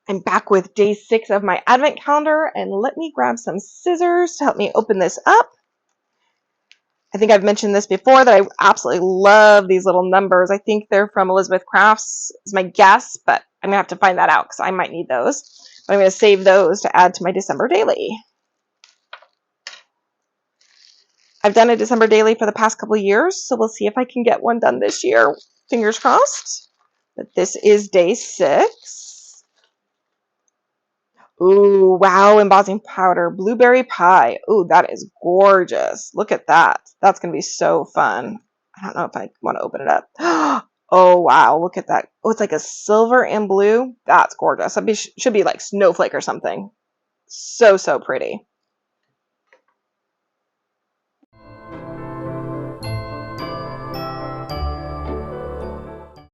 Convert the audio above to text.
I'm back with day 6 of my advent calendar, and let me grab some scissors to help me open this up. I think I've mentioned this before that I absolutely love these little numbers. I think they're from Elizabeth Crafts is my guess, but I'm gonna have to find that out because I might need those. But I'm gonna save those to add to my December daily. I've done a December daily for the past couple of years, so we'll see if I can get one done this year. Fingers crossed. But this is day 6. Ooh, wow, embossing powder, blueberry pie. Ooh, that is gorgeous. Look at that. That's going to be so fun. I don't know if I want to open it up. Oh, wow, look at that. Oh, it's like a silver and blue. That's gorgeous. That should be like snowflake or something. So, so pretty.